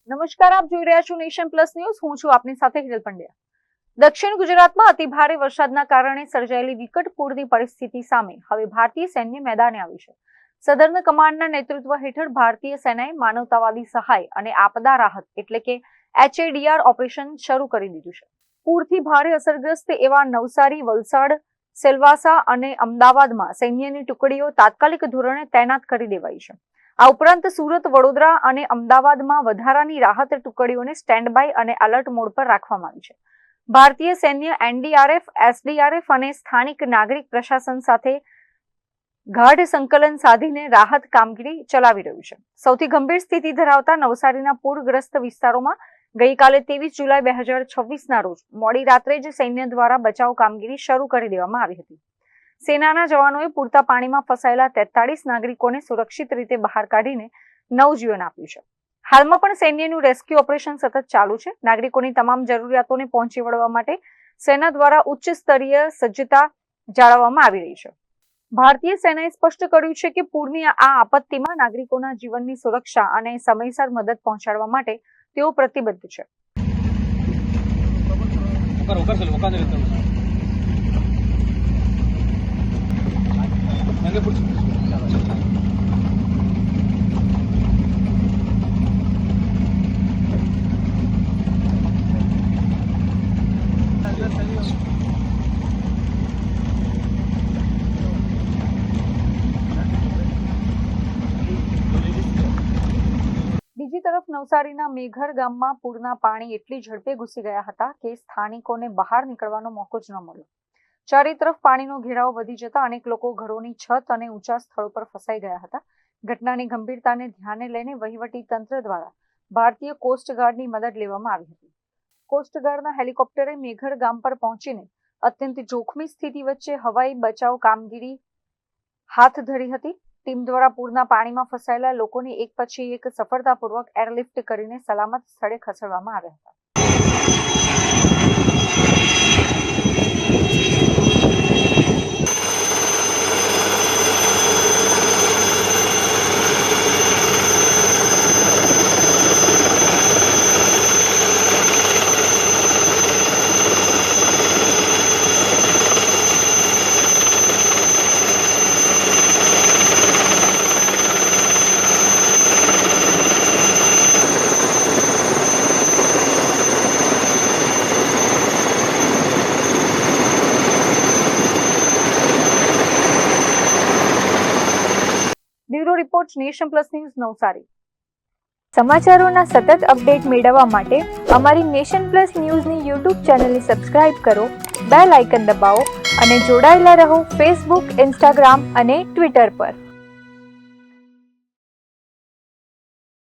નમસ્કાર, આપ જોઈ રહ્યા છો નેશન પ્લસ ન્યૂઝ. હું છું આપની સાથે હિરલ પંડ્યા. દક્ષિણ ગુજરાતમાં અતિ ભારે વરસાદના કારણે સર્જાયેલી વિકટ પૂરની પરિસ્થિતિ સામે હવે ભારતીય સૈન્ય મેદાને આવી છે. સદર્ન કમાન્ડના નેતૃત્વ હેઠળ ભારતીય સેનાએ માનવતાવાદી સહાય અને આપદા રાહત એટલે કે HADR ઓપરેશન શરૂ કરી દીધું છે. પૂરથી ભારે અસરગ્રસ્ત એવા નવસારી, વલસાડ, સેલવાસા અને અમદાવાદમાં સૈન્યની ટુકડીઓ તાત્કાલિક ધોરણે તૈનાત કરી દેવાઈ છે. આ ઉપરાંત સુરત, વડોદરા અને અમદાવાદમાં વધારાની રાહત ટુકડીઓને સ્ટેન્ડ બાય અને એલર્ટ મોડ પર રાખવામાં આવી છે. ભારતીય સૈન્ય NDRF, SDRF અને સ્થાનિક નાગરિક પ્રશાસન સાથે ગાઢ સંકલન સાધીને રાહત કામગીરી ચલાવી રહ્યું છે. સૌથી ગંભીર સ્થિતિ ધરાવતા નવસારીના પૂરગ્રસ્ત વિસ્તારોમાં ગઈકાલે 23 જુલાઈ 2026ના રોજ મોડી રાત્રે જ સૈન્ય દ્વારા બચાવ કામગીરી શરૂ કરી દેવામાં આવી હતી. સેનાના જવાનોએ પૂરતા પાણીમાં ફસાયેલા 43 નાગરિકોને સુરક્ષિત રીતે બહાર કાઢીને નવજીવન આપ્યું છે. હાલમાં પણ સૈન્યનું રેસ્ક્યુ ઓપરેશન સતત ચાલુ છે. નાગરિકોની તમામ જરૂરિયાતોને પહોંચી વળવા માટે સેના દ્વારા ઉચ્ચ સ્તરીય સજ્જતા જાળવવામાં આવી રહી છે. ભારતીય સેનાએ સ્પષ્ટ કર્યું છે કે પૂરની આ આપત્તિમાં નાગરિકોના જીવનની સુરક્ષા અને સમયસર મદદ પહોંચાડવા માટે તેઓ પ્રતિબદ્ધ છે. બીજી તરફ નવસારીના મેઘર ગામમાં પૂરના પાણી એટલી ઝડપે ઘૂસી ગયા હતા કે સ્થાનિકોને બહાર નીકળવાનો મોકો જ ન મળ્યો. ચારે તરફ પાણીનો ઘેરાવો વધી જતા અનેક લોકો ઘરોની છત અને ઊંચા સ્થળો પર ફસાઈ ગયા હતા. ઘટનાની ગંભીરતાને ધ્યાને લઈને વહીવટી તંત્ર દ્વારા ભારતીય કોસ્ટગાર્ડની મદદ લેવામાં આવી હતી. કોસ્ટગાર્ડના હેલિકોપ્ટરે મેઘર ગામ પર પહોંચીને અત્યંત જોખમી સ્થિતિ વચ્ચે હવાઈ બચાવ કામગીરી હાથ ધરી હતી. ટીમ દ્વારા પૂરના પાણીમાં ફસાયેલા લોકોને એક પછી એક સફળતાપૂર્વક એરલિફ્ટ કરીને સલામત સ્થળે ખસેડવામાં આવ્યા હતા. Bureau report, Nation Plus News, Navsari. સમાચારોના સતત અપડેટ મેળવવા માટે અમારી નેશન પ્લસ ન્યૂઝની યુટ્યુબ ચેનલને સબસ્ક્રાઇબ કરો, બેલ આઇકન દબાવો અને જોડાયેલા રહો ફેસબુક, ઇન્સ્ટાગ્રામ અને ટ્વિટર પર.